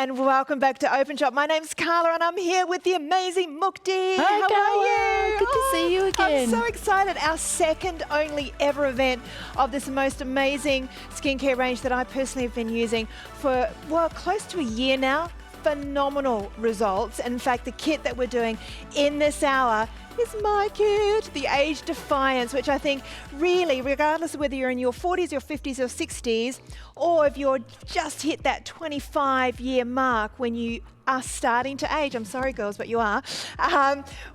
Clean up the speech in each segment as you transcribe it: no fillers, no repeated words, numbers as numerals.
and welcome back to Openshop. My name's Carla and I'm here with the amazing Mukti. Hi, How Carla. are you? Good to see you again. I'm so excited. Our second only ever event of this most amazing skincare range that I personally have been using for, well, close to a year now. Phenomenal results. In fact, the kit that we're doing in this hour is my kit, the Age Defiance, which I think really, regardless of whether you're in your 40s, your 50s or 60s, or if you're just hit that 25-year mark when you are starting to age, I'm sorry girls, but you are,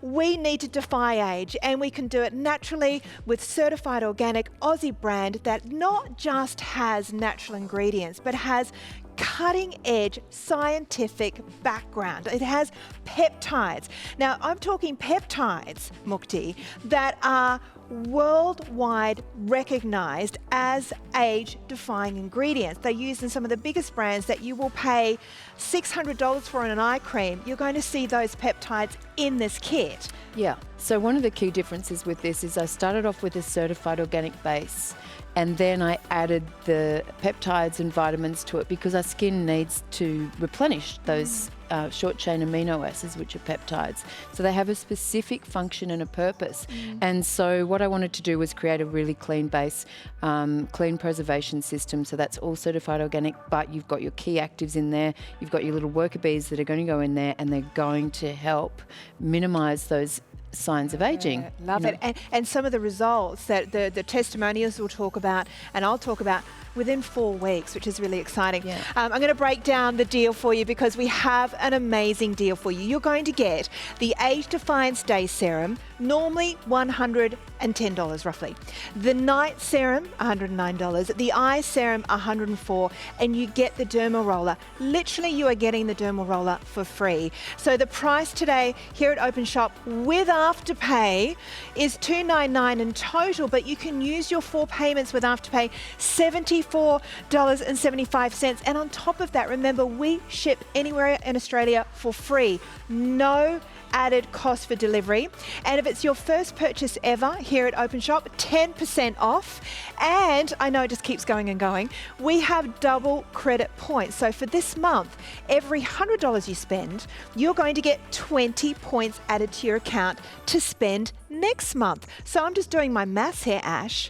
we need to defy age, and we can do it naturally with certified organic Aussie brand that not just has natural ingredients, but has cutting-edge scientific background. It has peptides. Now, I'm talking peptides, Mukti, that are worldwide recognized as age-defying ingredients. They're used in some of the biggest brands that you will pay $600 for in an eye cream. You're going to see those peptides in this kit. Yeah, so one of the key differences with this is I started off with a certified organic base, and then I added the peptides and vitamins to it because our skin needs to replenish those short chain amino acids, which are peptides. So they have a specific function and a purpose. And so what I wanted to do was create a really clean base, clean preservation system. So that's all certified organic, but you've got your key actives in there. You've got your little worker bees that are going to go in there, and they're going to help minimize those signs of aging. Love it. And some of the results that the testimonials will talk about, and I'll talk about within 4 weeks, which is really exciting. Yeah. I'm going to break down the deal for you because we have an amazing deal for you. You're going to get the Age Defiance Day Serum, normally $110 roughly. The Night Serum, $109. The Eye Serum, $104. And you get the Dermal Roller. Literally, you are getting the Dermal Roller for free. So the price today here at Openshop with Afterpay is $299 in total, but you can use your 4 payments with Afterpay, $74.75. And on top of that, remember, we ship anywhere in Australia for free. No added cost for delivery. And if it's your first purchase ever here at Openshop, 10% off. And I know it just keeps going and going. We have double credit points. So for this month, every $100 you spend, you're going to get 20 points added to your account to spend next month. So I'm just doing my maths here, Ash.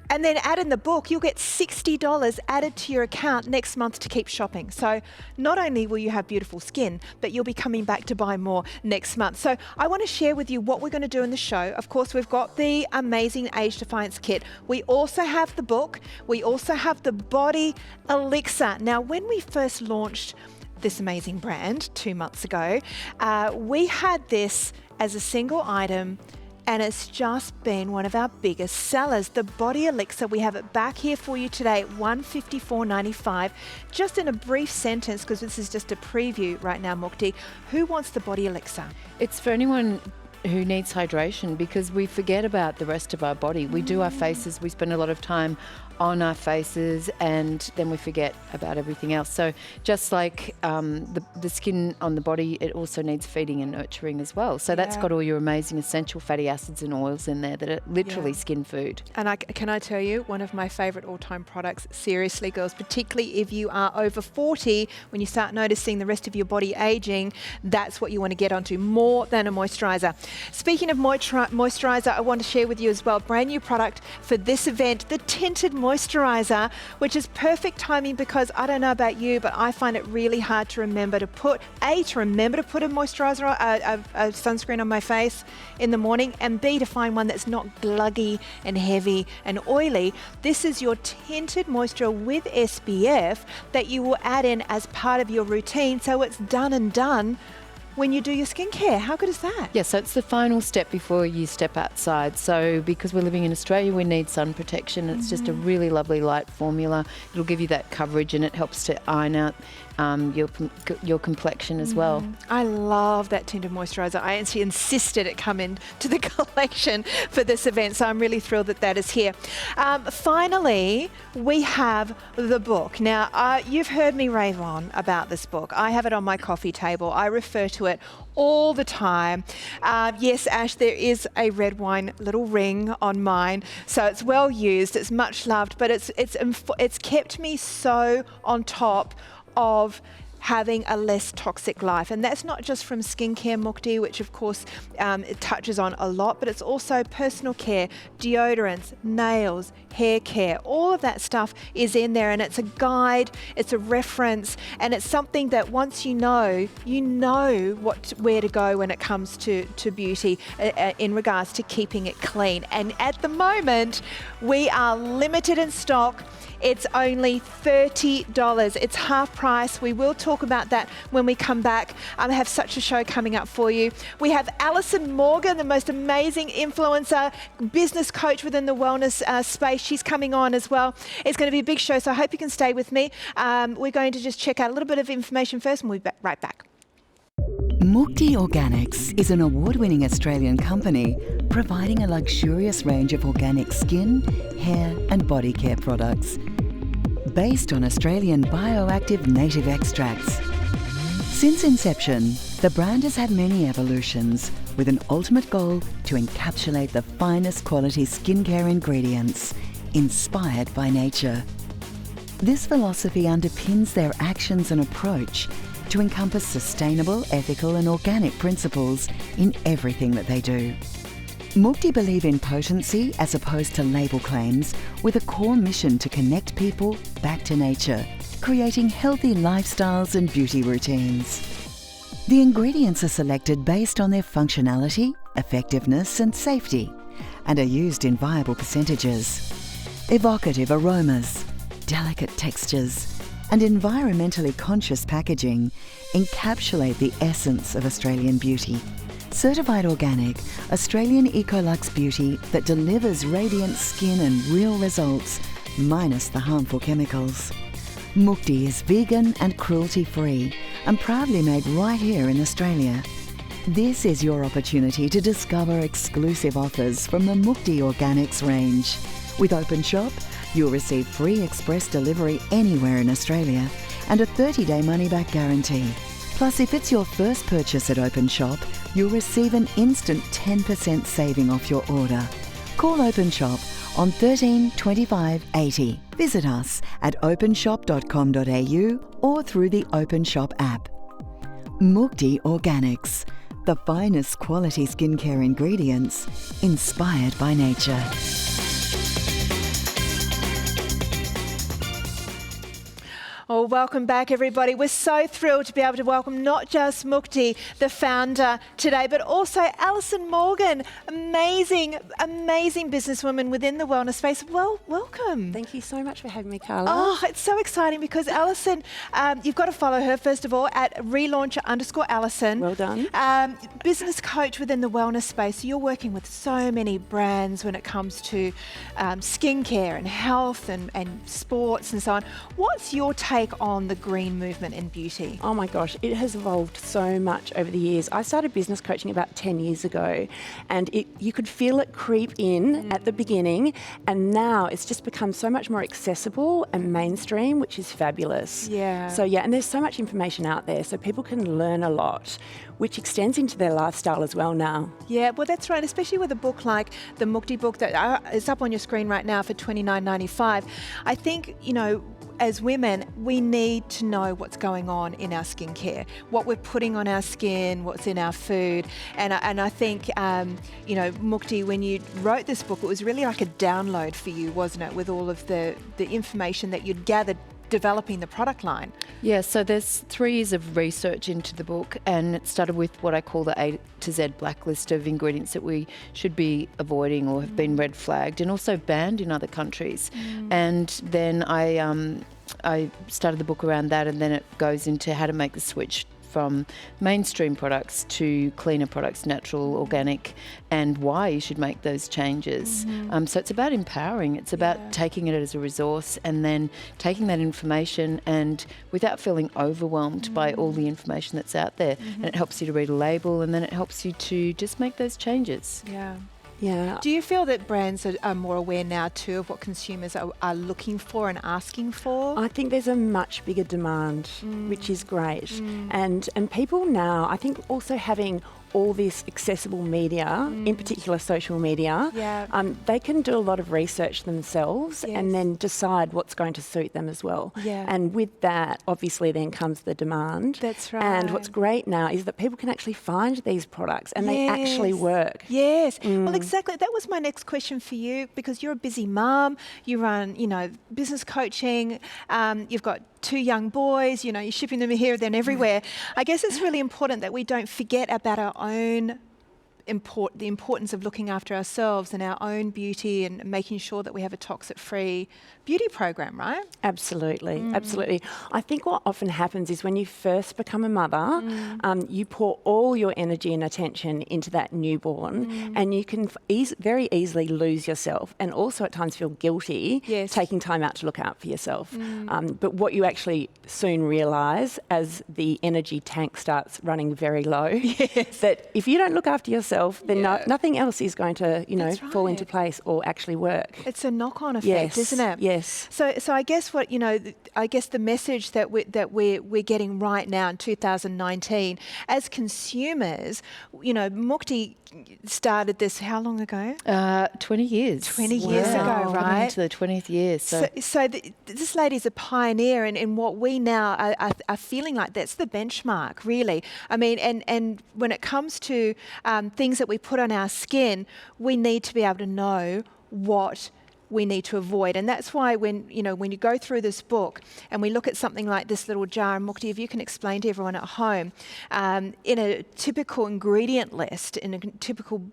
And then add in the book, you'll get $60 added to your account next month to keep shopping. So not only will you have beautiful skin, but you'll be coming back to buy more next month. So I want to share with you what we're going to do in the show. Of course, we've got the amazing Age Defiance Kit. We also have the book. We also have the body Elixir. Now, when we first launched this amazing brand 2 months ago, we had this as a single item, and it's just been one of our biggest sellers. The Body Elixir, we have it back here for you today at $154.95. Just in a brief sentence, because this is just a preview right now, Mukti, who wants the Body Elixir? It's for anyone who needs hydration, because we forget about the rest of our body. We do our faces, we spend a lot of time on our faces, and then we forget about everything else. So just like the skin on the body, it also needs feeding and nurturing as well. So that's got all your amazing essential fatty acids and oils in there that are literally skin food. And can I tell you, one of my favourite all-time products, seriously girls, particularly if you are over 40, when you start noticing the rest of your body aging, that's what you want to get onto, more than a moisturiser. Speaking of moisturiser, I want to share with you as well, brand new product for this event, the Tinted Moisturizer, which is perfect timing because I don't know about you, but I find it really hard to remember to put a moisturizer, a sunscreen on my face in the morning, and B, to find one that's not gluggy and heavy and oily. This is your tinted moisture with SPF that you will add in as part of your routine, so it's done and done when you do your skincare. How good is that? Yeah, so it's the final step before you step outside. So because we're living in Australia, we need sun protection. It's just a really lovely light formula. It'll give you that coverage, and it helps to iron out your complexion as well. I love that tinted moisturizer. I actually insisted it come into the collection for this event, so I'm really thrilled that that is here. Finally, we have the book. Now, you've heard me rave on about this book. I have it on my coffee table. I refer to it all the time. Yes, Ash, there is a red wine little ring on mine, so it's well used, it's much loved, but it's kept me so on top of having a less toxic life. And that's not just from skincare, Mukti, which of course it touches on a lot, but it's also personal care, deodorants, nails, hair care, all of that stuff is in there, and it's a guide, it's a reference, and it's something that once you know where to go when it comes to beauty in regards to keeping it clean. And at the moment, we are limited in stock. It's only $30. It's half price. We will talk about that when we come back. I have such a show coming up for you. We have Alison Morgan, the most amazing influencer, business coach within the wellness space. She's coming on as well. It's going to be a big show, so I hope you can stay with me. We're going to just check out a little bit of information first, and we'll be right back. Mukti Organics is an award-winning Australian company providing a luxurious range of organic skin, hair and body care products based on Australian bioactive native extracts. Since inception, the brand has had many evolutions with an ultimate goal to encapsulate the finest quality skincare ingredients inspired by nature. This philosophy underpins their actions and approach to encompass sustainable, ethical and organic principles in everything that they do. Mukti believe in potency as opposed to label claims, with a core mission to connect people back to nature, creating healthy lifestyles and beauty routines. The ingredients are selected based on their functionality, effectiveness and safety, and are used in viable percentages. Evocative aromas, delicate textures, and environmentally conscious packaging encapsulate the essence of Australian beauty. Certified organic, Australian Ecolux beauty that delivers radiant skin and real results, minus the harmful chemicals. Mukti is vegan and cruelty-free and proudly made right here in Australia. This is your opportunity to discover exclusive offers from the Mukti Organics range. With Openshop, you'll receive free express delivery anywhere in Australia and a 30-day money-back guarantee. Plus, if it's your first purchase at Openshop, you'll receive an instant 10% saving off your order. Call Openshop on 13 25 80. Visit us at openshop.com.au or through the Openshop app. Mukti Organics, the finest quality skincare ingredients inspired by nature. Oh, welcome back, everybody. We're so thrilled to be able to welcome not just Mukti, the founder, today, but also Alison Morgan, amazing businesswoman within the wellness space. Well, welcome. Thank you so much for having me, Carla. Oh, it's so exciting because Alison, you've got to follow her, first of all, at relauncher_Alison. Well done. Business coach within the wellness space. So you're working with so many brands when it comes to skincare and health and sports and so on. What's your take on the green movement in beauty? Oh my gosh, it has evolved so much over the years. I started business coaching about 10 years ago, and you could feel it creep in at the beginning, and now it's just become so much more accessible and mainstream, which is fabulous. Yeah. So yeah, and there's so much information out there, so people can learn a lot, which extends into their lifestyle as well now. Yeah, well, that's right, especially with a book like the Mukti book that is up on your screen right now for $29.95. I think, as women, we need to know what's going on in our skincare, what we're putting on our skin, what's in our food. And I think, Mukti, when you wrote this book, it was really like a download for you, wasn't it, with all of the information that you'd gathered developing the product line? Yeah, so there's 3 years of research into the book, and it started with what I call the A to Z blacklist of ingredients that we should be avoiding or have been red flagged and also banned in other countries. And then I started the book around that, and then it goes into how to make the switch from mainstream products to cleaner products, natural, organic, and why you should make those changes. So it's about empowering. It's about taking it as a resource and then taking that information and without feeling overwhelmed by all the information that's out there. And it helps you to read a label, and then it helps you to just make those changes. Yeah. Do you feel that brands are more aware now too of what consumers are looking for and asking for? I think there's a much bigger demand, which is great. And people now, I think also having all this accessible media, in particular social media, Yeah. they can do a lot of research themselves and then decide what's going to suit them as well. Yeah. And with that, obviously, then comes the demand. That's And right. what's great now is that people can actually find these products and they actually work. Yes. Well, exactly. That was my next question for you, because you're a busy mum. You run, business coaching. You've got 2 young boys. You're shipping them here, then everywhere. I guess it's really important that we don't forget about our own the importance of looking after ourselves and our own beauty, and making sure that we have a toxic-free beauty program, right? Absolutely, absolutely. I think what often happens is when you first become a mother, you pour all your energy and attention into that newborn, and you can very easily lose yourself, and also at times feel guilty taking time out to look out for yourself. But what you actually soon realise as the energy tank starts running very low, that if you don't look after yourself, then nothing else is going to, fall into place or actually work. It's a knock-on effect, isn't it? Yes. So I guess I guess the message that we're getting right now in 2019 as consumers, Mukti started this how long ago? 20 years. 20 years ago, Coming right? into the 20th year. So This lady's a pioneer in what we now are feeling like that's the benchmark, really. I mean, and when it comes to things that we put on our skin, we need to be able to know what we need to avoid. And that's why when you go through this book and we look at something like this little jar, and Mukti, if you can explain to everyone at home, in a typical ingredient list, in a typical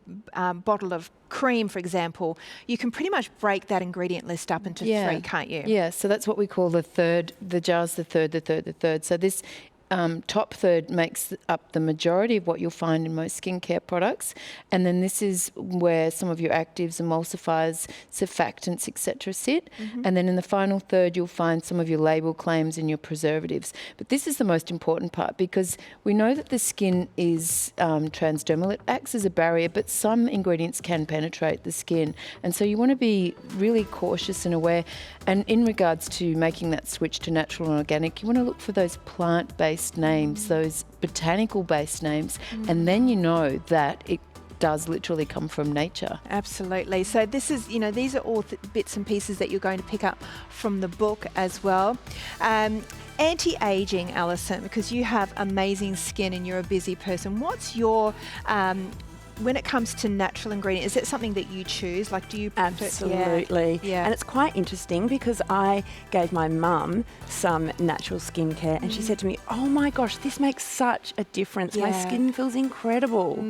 bottle of cream, for example, you can pretty much break that ingredient list up into 3, can't you? Yeah, so that's what we call the jar's the third. So this top third makes up the majority of what you'll find in most skincare products, and then this is where some of your actives, emulsifiers, surfactants, etc. sit, and then in the final third you'll find some of your label claims and your preservatives. But this is the most important part, because we know that the skin is transdermal. It acts as a barrier, but some ingredients can penetrate the skin, and so you want to be really cautious and aware. And in regards to making that switch to natural and organic, you want to look for those plant-based names, those botanical-based names, and then you know that it does literally come from nature. Absolutely. So this is, these are all bits and pieces that you're going to pick up from the book as well. Anti-aging, Alison, because you have amazing skin and you're a busy person. What's your when it comes to natural ingredients, is it something that you choose? Like, do you prefer? Absolutely. Yeah. And it's quite interesting because I gave my mum some natural skincare and she said to me, oh my gosh, this makes such a difference. My skin feels incredible.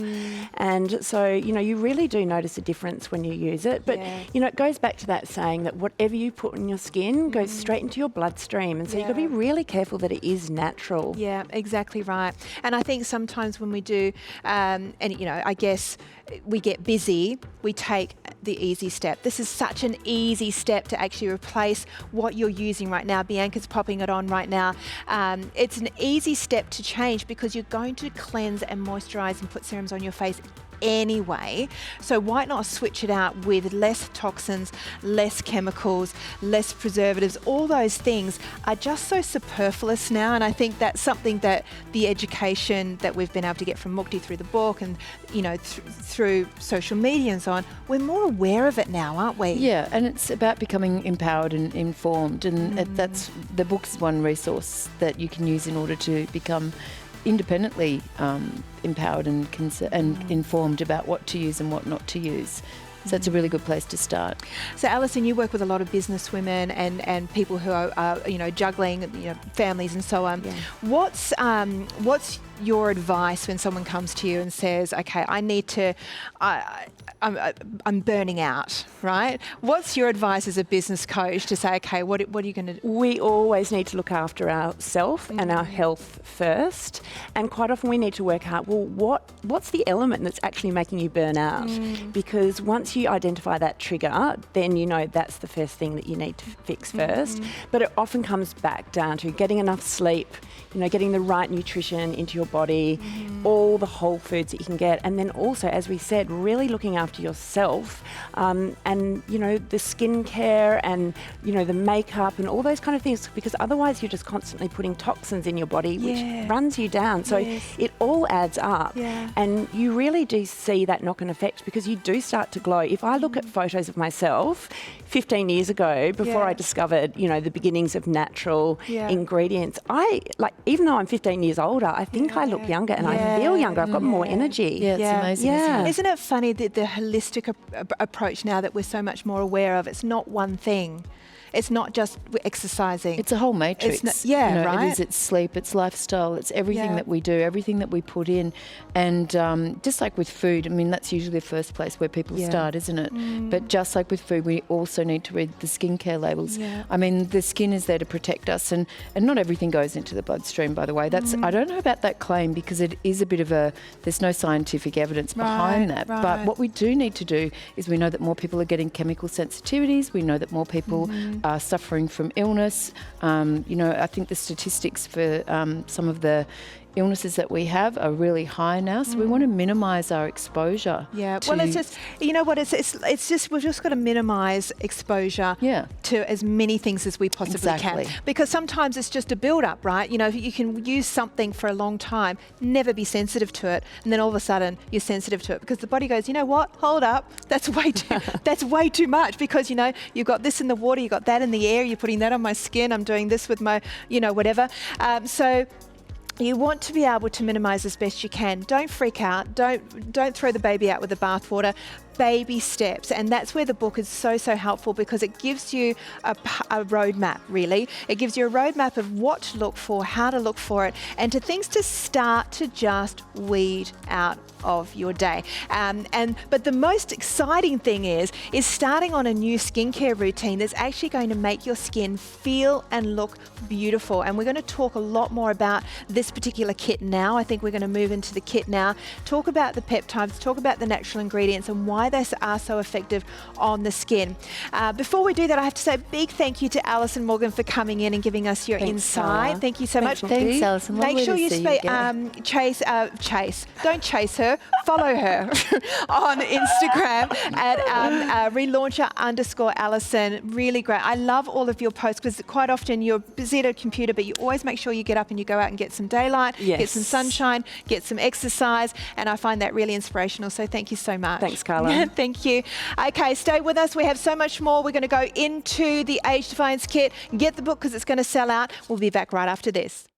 And so, you really do notice a difference when you use it. But, it goes back to that saying that whatever you put on your skin goes straight into your bloodstream. And so you've got to be really careful that it is natural. Yeah, exactly right. And I think sometimes when we do, I guess we get busy, we take the easy step. This is such an easy step to actually replace what you're using right now. Bianca's popping it on right now. It's an easy step to change because you're going to cleanse and moisturize and put serums on your face anyway. So why not switch it out with less toxins, less chemicals, less preservatives? All those things are just so superfluous now, and I think that's something that the education that we've been able to get from Mukti through the book and through social media and so on, we're more aware of it now, aren't we? Yeah, and it's about becoming empowered and informed, and that's the book's one resource that you can use in order to become independently empowered and informed about what to use and what not to use. So it's a really good place to start. So Alison, you work with a lot of business women and people who are juggling families and so on. Yeah. What's your advice when someone comes to you and says, okay, I need to, I'm burning out, right? What's your advice as a business coach to say, okay, what are you going to do? We always need to look after ourselves and our health first. And quite often we need to work out, well, what's the element that's actually making you burn out? Because once you identify that trigger, then that's the first thing that you need to fix first. But it often comes back down to getting enough sleep, getting the right nutrition into your your body, all the whole foods that you can get. And then also, as we said, really looking after yourself and, you know, the skincare and, you know, the makeup and all those kind of things, because otherwise you're just constantly putting toxins in your body, which runs you down. So it all adds up. And you really do see that knock-on effect because you do start to glow. If I look at photos of myself 15 years ago, before I discovered, you know, the beginnings of natural ingredients, even though I'm 15 years older, I think I look younger and I feel younger. I've got more energy. Yeah, it's amazing. Yeah. Isn't it funny that the holistic approach now that we're so much more aware of, it's not one thing. It's not just exercising. It's a whole matrix. It's It is. It's sleep. It's lifestyle. It's everything that we do. Everything that we put in, and just like with food, I mean that's usually the first place where people start, isn't it? But just like with food, we also need to read the skincare labels. I mean, the skin is there to protect us, and not everything goes into the bloodstream. By the way, that's I don't know about that claim because it is a bit of there's no scientific evidence behind that. But what we do need to do is we know that more people are getting chemical sensitivities. We know that more people are suffering from illness. You know, I think the statistics for some of the illnesses that we have are really high now, so we want to minimise our exposure. Well, it's just, you know what, it's just we've just got to minimise exposure to as many things as we possibly can, because sometimes it's just a build-up, right? You know, you can use something for a long time, never be sensitive to it, and then all of a sudden you're sensitive to it because the body goes, you know what, hold up, that's way too much, because you know you've got this in the water, you've got that in the air, you're putting that on my skin, I'm doing this with my, you know, whatever. So you want to be able to minimise as best you can. Don't freak out. Don't throw the baby out with the bathwater. Baby steps, and that's where the book is so helpful, because it gives you a roadmap, really. It gives you a roadmap of what to look for, how to look for it, and to things to start to just weed out of your day. But the most exciting thing is starting on a new skincare routine that's actually going to make your skin feel and look beautiful. And we're going to talk a lot more about this particular kit now. I think we're going to move into the kit now, talk about the peptides, talk about the natural ingredients and why they are so effective on the skin. Before we do that, I have to say a big thank you to Alison Morgan for coming in and giving us your insight. Thank you so much. Thanks, Alison. Make sure you chase. Don't chase her. Follow her on Instagram at relauncher_Alison. Really great. I love all of your posts because quite often you're busy at a computer, but you always make sure you get up and you go out and get some daylight, get some sunshine, get some exercise, and I find that really inspirational. So thank you so much. Thanks, Carla. Thank you. Okay, stay with us. We have so much more. We're going to go into the Age Defiance Kit. Get the book because it's going to sell out. We'll be back right after this.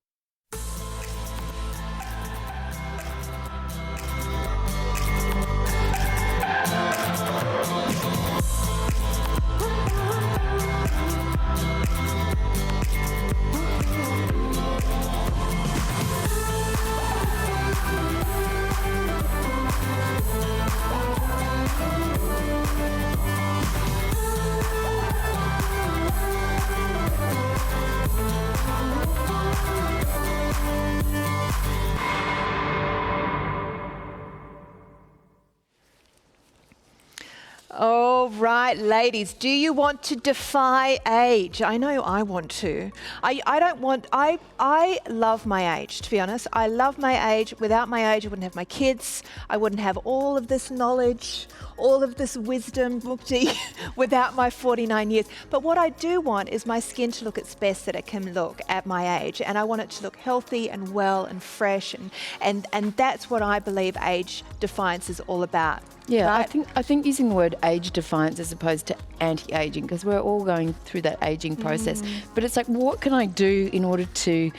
All right, ladies, do you want to defy age? I know I want to. I love my age, to be honest. I love my age. Without my age, I wouldn't have my kids. I wouldn't have all of this knowledge, all of this wisdom, Mukti, without my 49 years. But what I do want is my skin to look its best that it can look at my age. And I want it to look healthy and well and fresh. And that's what I believe Age Defiance is all about. Yeah, right? I think using the word age defiance as opposed to anti-aging, because we're all going through that aging process. But it's like, what can I do in order to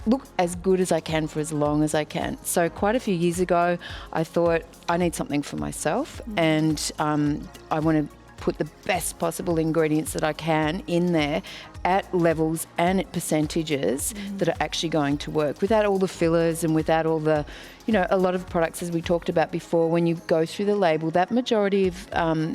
look as good as I can for as long as I can? So quite a few years ago, I thought I need something for myself, and I want to put the best possible ingredients that I can in there at levels and at percentages that are actually going to work, without all the fillers and without all the, you know, a lot of products, as we talked about before, when you go through the label, that majority of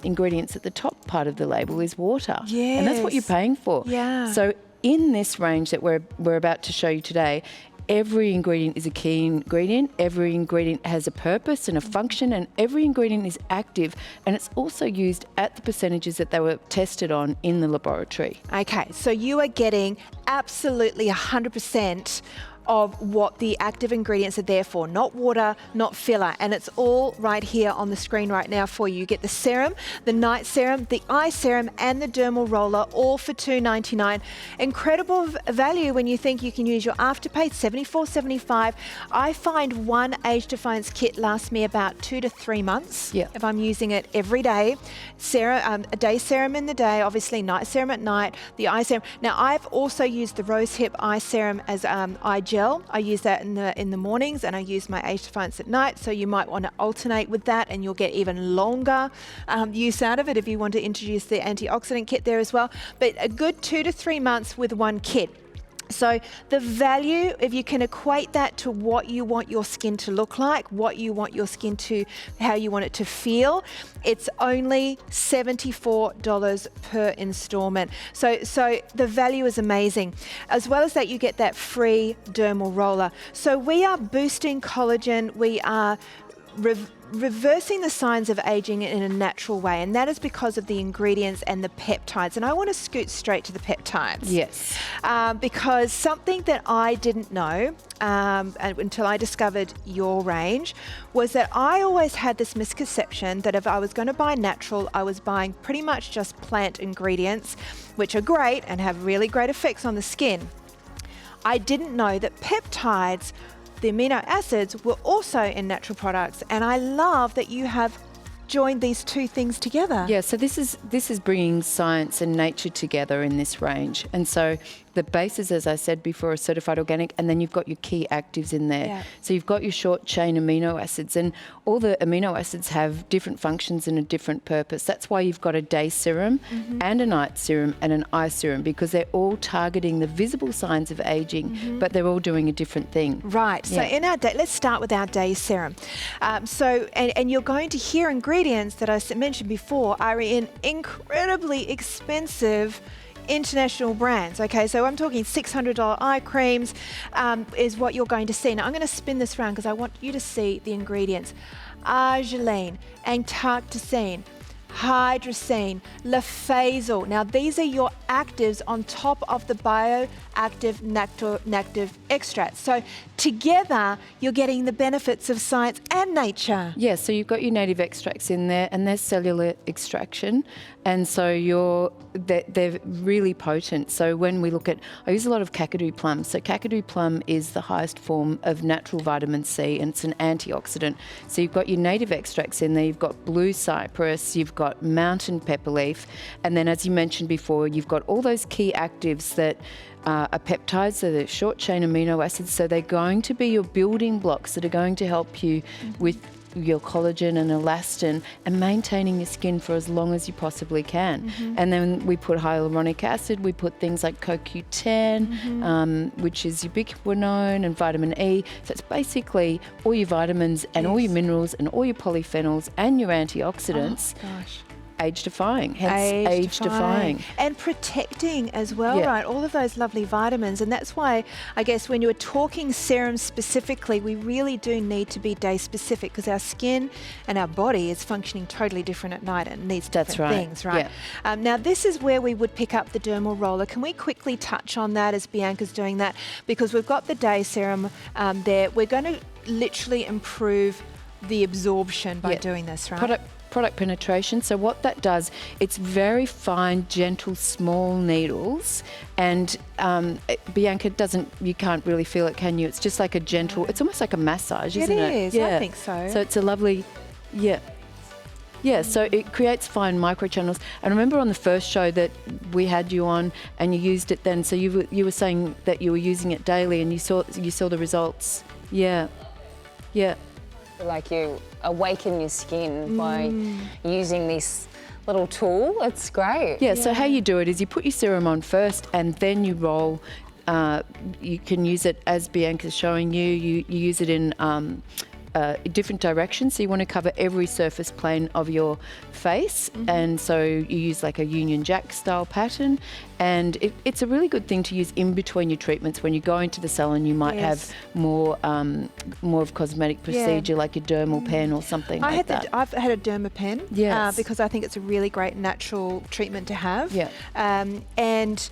ingredients at the top part of the label is water. Yes. And that's what you're paying for. Yeah. So in this range that we're about to show you today, every ingredient is a key ingredient. Every ingredient has a purpose and a function, and every ingredient is active, and it's also used at the percentages that they were tested on in the laboratory. Okay, so you are getting absolutely 100% of what the active ingredients are there for. Not water, not filler. And it's all right here on the screen right now for you. You get the serum, the night serum, the eye serum, and the dermal roller, all for $2.99. Incredible value when you think you can use your Afterpay, $74.75. I find one Age Defiance kit lasts me about 2 to 3 months if I'm using it every day. Serum, a day serum in the day, obviously night serum at night, the eye serum. Now I've also used the rosehip eye serum as eye gel. I use that in the mornings, and I use my Age Defiance at night. So you might want to alternate with that, and you'll get even longer use out of it if you want to introduce the antioxidant kit there as well. But a good 2 to 3 months with one kit. So the value, if you can equate that to what you want your skin to look like, what you want your skin to, how you want it to feel, it's only $74 per installment. So the value is amazing. As well as that, you get that free dermal roller. So we are boosting collagen. We are reversing the signs of aging in a natural way, and that is because of the ingredients and the peptides. And I want to scoot straight to the peptides. Yes. Because something that I didn't know until I discovered your range was that I always had this misconception that if I was going to buy natural, I was buying pretty much just plant ingredients, which are great and have really great effects on the skin. I didn't know that peptides, the amino acids, were also in natural products, and I love that you have joined these two things together. Yeah, so this is bringing science and nature together in this range. And so the bases, as I said before, are certified organic, and then you've got your key actives in there. Yeah. So you've got your short chain amino acids, and all the amino acids have different functions and a different purpose. That's why you've got a day serum and a night serum and an eye serum, because they're all targeting the visible signs of aging, but they're all doing a different thing. Right. So in our day, let's start with our day serum. And you're going to hear ingredients that I mentioned before are in incredibly expensive international brands. Okay, so I'm talking $600 eye creams is what you're going to see. Now I'm going to spin this around because I want you to see the ingredients. Arginine, Antarcticine, hydrocine, lefazole. Now these are your actives on top of the bioactive nectar extract. So together you're getting the benefits of science and nature. Yeah, so you've got your native extracts in there, and there's cellular extraction, and so they're really potent. So when we look at, I use a lot of Kakadu Plums. So Kakadu Plum is the highest form of natural vitamin C, and it's an antioxidant. So you've got your native extracts in there, you've got blue cypress, you've got mountain pepper leaf, and then as you mentioned before, you've got all those key actives that are peptides, so they're short chain amino acids. So they're going to be your building blocks that are going to help you with your collagen and elastin and maintaining your skin for as long as you possibly can. And then we put hyaluronic acid, we put things like CoQ10, which is ubiquinone, and vitamin E. So it's basically all your vitamins and all your minerals and all your polyphenols and your antioxidants. Oh, gosh. Age defying, hence age defying. And protecting as well, right? All of those lovely vitamins. And that's why I guess when you're talking serums specifically, we really do need to be day specific, because our skin and our body is functioning totally different at night and needs different things, right? Yeah. Now this is where we would pick up the dermal roller. Can we quickly touch on that as Bianca's doing that? Because we've got the day serum there. We're going to literally improve the absorption by doing this, right? Product penetration. So what that does, it's very fine, gentle, small needles, and Bianca you can't really feel it, can you? It's just like a gentle, it's almost like a massage, isn't it? It is, I think so. So it's a lovely, so it creates fine microchannels. And remember on the first show that we had you on and you used it then, so you were saying that you were using it daily and you saw the results. Yeah. Like you awaken your skin by using this little tool. It's great. Yeah, so how you do it is you put your serum on first and then you roll. You can use it, as Bianca's showing you, you use it in different directions. So you want to cover every surface plane of your face, and so you use like a Union Jack style pattern, and it's a really good thing to use in between your treatments. When you go into the salon, you might have more of cosmetic procedure, like your dermal pen or something like that. I've had a derma pen because I think it's a really great natural treatment to have. And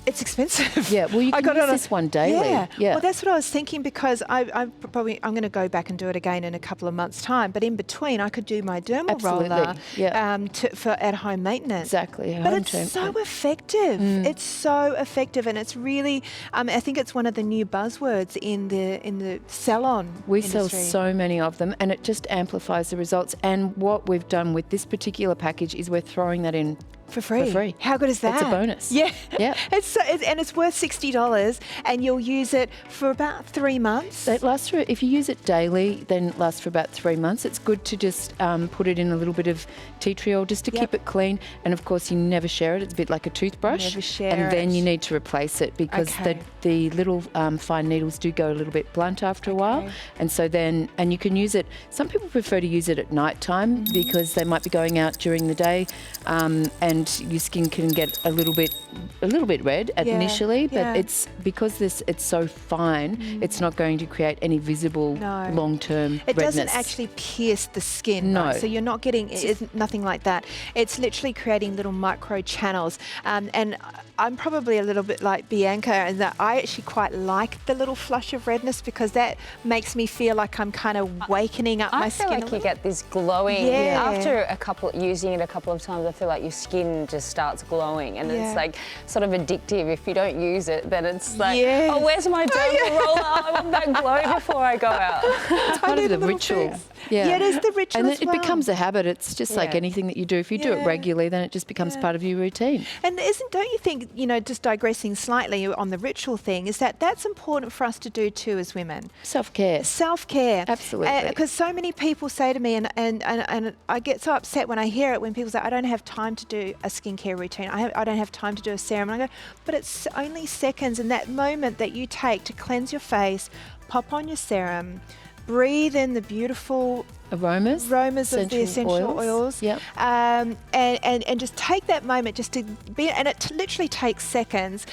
It's expensive. Yeah, well, you I can got it use on this one daily. Yeah. Well, that's what I was thinking, because I'm going to go back and do it again in a couple of months' time. But in between, I could do my dermal Absolutely, roller yeah. for at-home maintenance. Exactly. But it's so effective. It's so effective, and it's really. I think it's one of the new buzzwords in the salon We industry. sell so many of them, and it just amplifies the results. And what we've done with this particular package is we're throwing that in For free. For free. How good is that? It's a bonus. Yeah. Yeah. And it's worth $60, and you'll use it for about 3 months. It lasts for, if you use it daily, then it lasts for about 3 months. It's good to just put it in a little bit of tea tree oil just to keep it clean. And of course, you never share it. It's a bit like a toothbrush. Never share and then it. you need to replace it, because Okay. the little fine needles do go a little bit blunt after a while. And so then, and you can use it, some people prefer to use it at night time because they might be going out during the day, and your skin can get a little bit red initially, but it's because it's so fine, it's not going to create any visible long-term It redness. doesn't actually pierce the skin. No. Right? So you're not getting, it's nothing like that. It's literally creating little micro channels. And I'm probably a little bit like Bianca in that I actually quite like the little flush of redness, because that makes me feel like I'm kind of wakening up my I skin. feel like you get this glowing. Yeah. After using it a couple of times, I feel like your skin just starts glowing, and it's like sort of addictive. If you don't use it, then it's like, oh, where's my dermal roller? I want that glow before I go out. It's part of the ritual. Yeah, it is the ritual And as it well. becomes a habit. It's just like anything that you do. If you do it regularly, then it just becomes part of your routine. And don't you think, just digressing slightly on the ritual thing, is that that's important for us to do too as women? Self-care. Self-care. Absolutely. Because so many people say to me, and I get so upset when I hear it, when people say, I don't have time to do a skincare routine. I don't have time to do a serum. And I go, but it's only seconds. And that moment that you take to cleanse your face, pop on your serum, breathe in the beautiful aromas of the essential oils. Yep. And just take that moment just to be, and it literally takes seconds,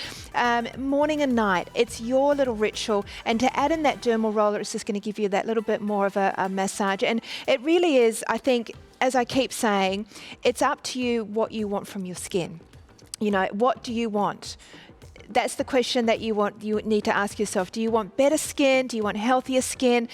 morning and night. It's your little ritual, and to add in that dermal roller, it's just going to give you that little bit more of a massage. And it really is, I think, as I keep saying, it's up to you what you want from your skin. What do you want? That's the question that you need to ask yourself. Do you want better skin? Do you want healthier skin?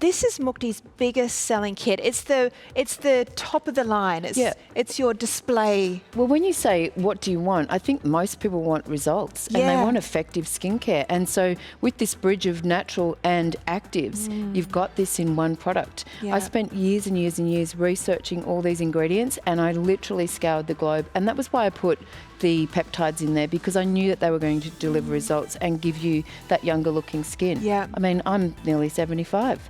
This is Mukti's biggest selling kit. It's the top of the line. It's your display. Well, when you say what do you want, I think most people want results, and they want effective skincare. And so with this bridge of natural and actives, you've got this in one product. I spent years and years and years researching all these ingredients, and I literally scoured the globe. And that was why I put the peptides in there, because I knew that they were going to deliver results and give you that younger looking skin. Yeah. I mean, I'm nearly 75.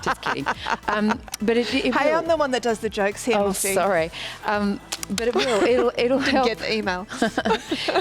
Just kidding. But it Hey, will. I'm the one that does the jokes here. Oh, Mukti. sorry. But it will. It'll help. Get the email.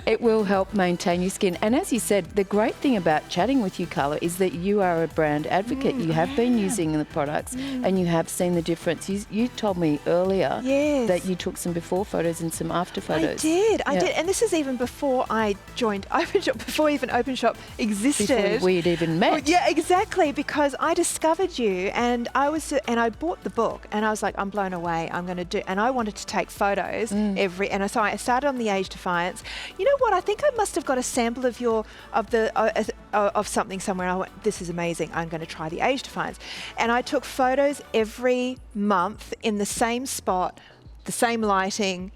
It will help maintain your skin. And as you said, the great thing about chatting with you, Carla, is that you are a brand advocate. You have been using the products, and you have seen the difference. You told me earlier that you took some before photos and some after photos. I did. And this is even before I joined Openshop, before even Openshop existed. Before we'd even met. Well, yeah, exactly. Because I discovered you, and I bought the book, and I was like, I'm blown away. I'm going to do, and I wanted to take photos so I started on the Age Defiance. You know what? I think I must have got a sample of something somewhere. I went, this is amazing. I'm going to try the Age Defiance, and I took photos every month in the same spot, the same lighting.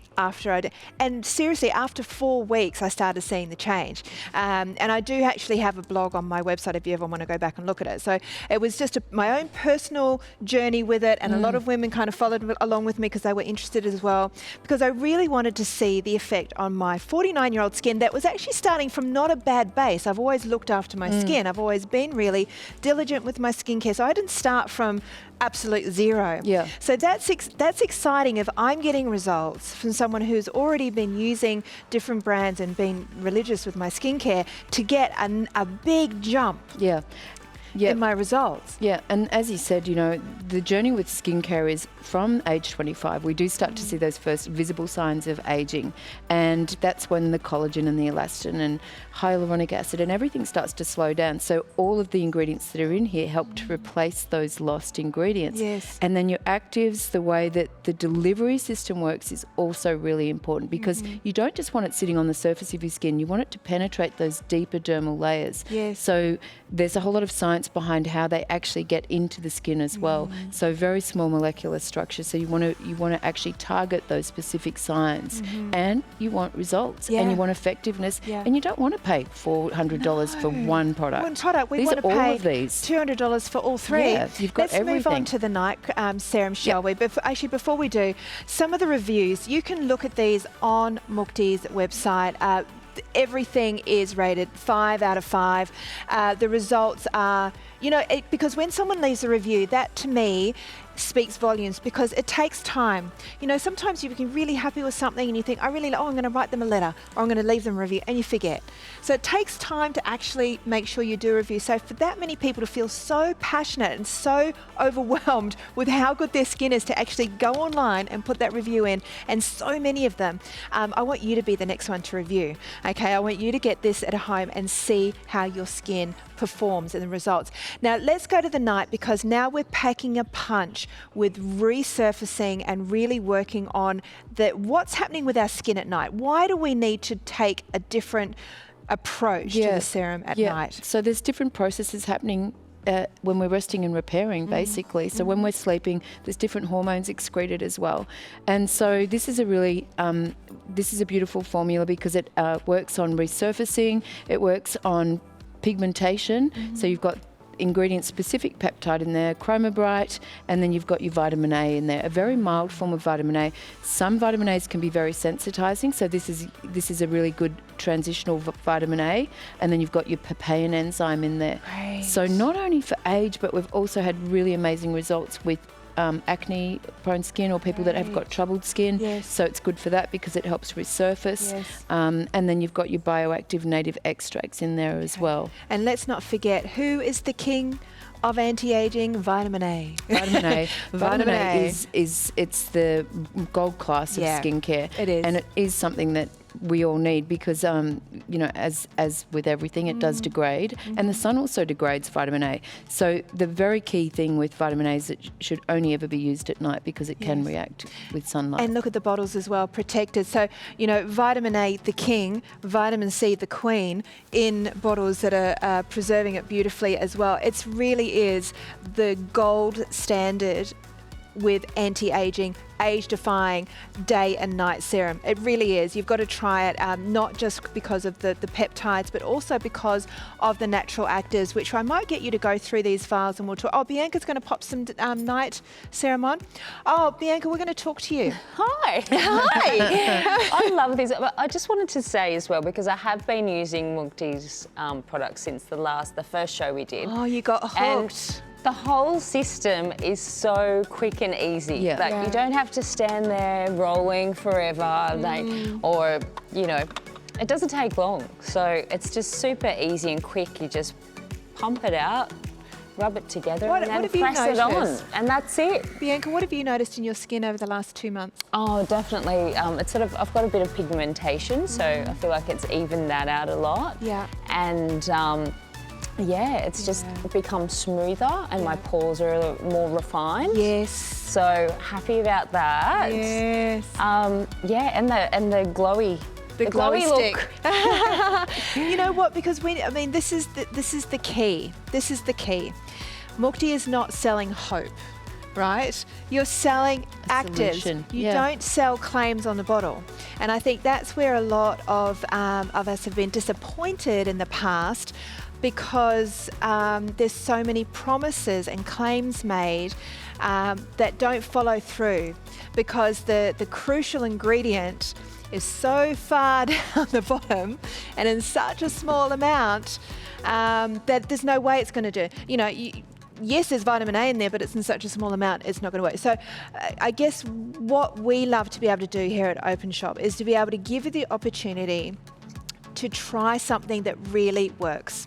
And seriously, after 4 weeks, I started seeing the change. And I do actually have a blog on my website if you ever want to go back and look at it. So it was just my own personal journey with it, and a lot of women kind of followed along with me because they were interested as well, because I really wanted to see the effect on my 49-year-old skin that was actually starting from not a bad base. I've always looked after my skin. I've always been really diligent with my skincare. So I didn't start from absolute zero. Yeah. So that's exciting if I'm getting results from someone who's already been using different brands and been religious with my skincare to get a big jump. Yeah. in my results. Yeah, and as you said, you know, the journey with skincare is from age 25. We do start to see those first visible signs of aging, and that's when the collagen and the elastin and hyaluronic acid and everything starts to slow down. So all of the ingredients that are in here help to replace those lost ingredients. Yes. And then your actives, the way that the delivery system works is also really important, because you don't just want it sitting on the surface of your skin, you want it to penetrate those deeper dermal layers. Yes. So there's a whole lot of science behind how they actually get into the skin as well. So very small molecular structure. So you want to actually target those specific signs, and you want results, and you want effectiveness, and you don't want to pay $400 for one product. One product. We These want are to all pay of these. $200 for all three. Yeah, you've got Let's move on everything. to the night serum, shall we? But actually, before we do, some of the reviews, you can look at these on Mukti's website. Everything is rated 5 out of 5. The results are, you know, because when someone leaves a review, that to me speaks volumes, because it takes time. You know, sometimes you can be really happy with something and you think, I'm going to write them a letter, or I'm going to leave them a review, and you forget. So it takes time to actually make sure you do a review. So for that many people to feel so passionate and so overwhelmed with how good their skin is to actually go online and put that review in, and so many of them, I want you to be the next one to review. Okay, I want you to get this at home and see how your skin performs in the results. Now let's go to the night, because now we're packing a punch with resurfacing and really working on what's happening with our skin at night. Why do we need to take a different approach to the serum at night? So there's different processes happening when we're resting and repairing, basically. So when we're sleeping, there's different hormones excreted as well. And so this is a really, this is a beautiful formula, because it works on resurfacing, it works on pigmentation. So you've got ingredient-specific peptide in there, chromobrite, and then you've got your vitamin A in there, a very mild form of vitamin A. Some vitamin A's can be very sensitizing, so this is a really good transitional vitamin A, and then you've got your papain enzyme in there. Great. So not only for age, but we've also had really amazing results with acne-prone skin, or people that have got troubled skin. Yes. So it's good for that, because it helps resurface. Yes. And then you've got your bioactive native extracts in there as well. And let's not forget, who is the king of anti-aging? Vitamin A. Vitamin A. Vitamin A. is it's the gold class of skincare. It is. And it is something that we all need, because you know, as with everything, it does degrade, and the sun also degrades vitamin A. So the very key thing with vitamin A is it should only ever be used at night, because it can react with sunlight. And look at the bottles as well, protected. So, you know, vitamin A, the king, vitamin C, the queen, in bottles that are preserving it beautifully as well. It really is the gold standard with anti-aging, age-defying day and night serum. It really is. You've got to try it, not just because of the peptides, but also because of the natural actives, which I might get you to go through these files and we'll talk. Oh, Bianca's going to pop some night serum on. Oh, Bianca, we're going to talk to you. Hi. Hi. I love these. I just wanted to say as well, because I have been using Mukti's products since the first show we did. Oh, you got hooked. The whole system is so quick and easy. Yeah. You don't have to stand there rolling forever, or, you know, it doesn't take long. So it's just super easy and quick. You just pump it out, rub it together, and then press it on, and that's it. Bianca, what have you noticed in your skin over the last 2 months? Oh, definitely. It's sort of, I've got a bit of pigmentation, so I feel like it's evened that out a lot. Yeah. And yeah, it's just become smoother, and my pores are a little more refined. Yes. So happy about that. Yes. Yeah, and the glowy. The glowy stick. look. You know what? Because this is the key. This is the key. Mukti is not selling hope, right? You're selling actives. Solution. You don't sell claims on the bottle. And I think that's where a lot of us have been disappointed in the past, because there's so many promises and claims made that don't follow through, because the crucial ingredient is so far down the bottom and in such a small amount that there's no way it's going to do. You know, yes, there's vitamin A in there, but it's in such a small amount, it's not going to work. So I guess what we love to be able to do here at Openshop is to be able to give you the opportunity to try something that really works.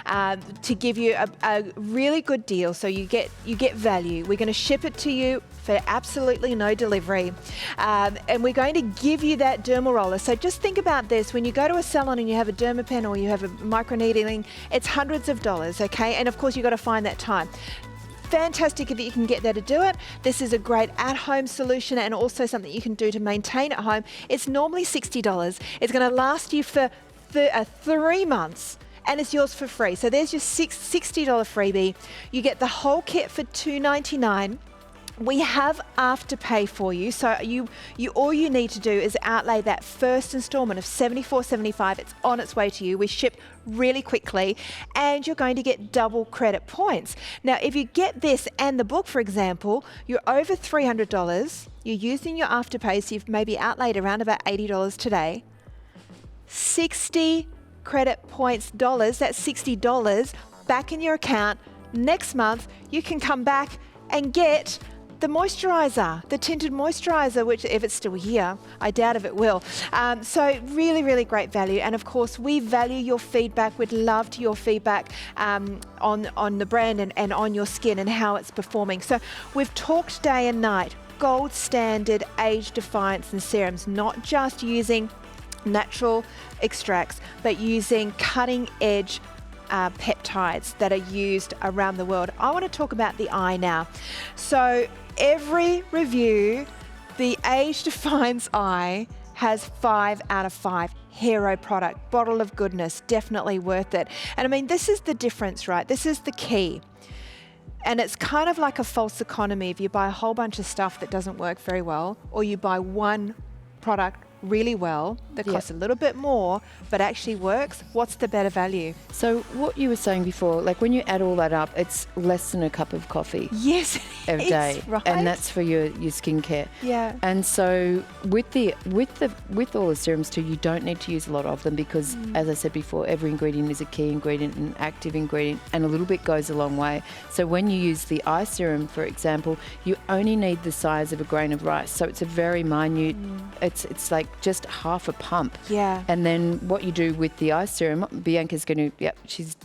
To give you a really good deal, so you get value. We're going to ship it to you for absolutely no delivery, and we're going to give you that dermal roller. So just think about this: when you go to a salon and you have a dermapen or you have a microneedling, it's hundreds of dollars, okay? And of course, you've got to find that time. Fantastic if you can get there to do it. This is a great at-home solution and also something you can do to maintain at home. It's normally $60. It's going to last you for 3 months. And it's yours for free. So there's your $60 freebie. You get the whole kit for $2.99. We have Afterpay for you, so you all you need to do is outlay that first instalment of $74.75. It's on its way to you. We ship really quickly, and you're going to get double credit points. Now, if you get this and the book, for example, you're over $300. You're using your Afterpay, so you've maybe outlaid around about $80 today. 60 credit points dollars. That's $60 back in your account. Next month, you can come back and get the moisturizer, the Tinted Moisturizer, which if it's still here, I doubt if it will. So really, really great value. And of course, we value your feedback. We'd love to your feedback on the brand and on your skin and how it's performing. So we've talked day and night, gold standard Age Defiance and serums, not just using natural extracts, but using cutting edge peptides that are used around the world. I want to talk about the eye now. So every review, the Age Defiance eye has 5 out of 5. Hero product, bottle of goodness, definitely worth it. And I mean, this is the difference, right? This is the key. And it's kind of like a false economy. If you buy a whole bunch of stuff that doesn't work very well, or you buy one product really well that costs a little bit more but actually works, what's the better value? So what you were saying before, like when you add all that up, it's less than a cup of coffee. Yes, a day, right? And that's for your skincare. Yeah. And so with all the serums too, you don't need to use a lot of them because, as I said before, every ingredient is a key ingredient, an active ingredient, and a little bit goes a long way. So when you use the eye serum, for example, you only need the size of a grain of rice. So it's a very minute. It's like just half a pump. Yeah. And then what you do with the eye serum, Bianca's going to, she's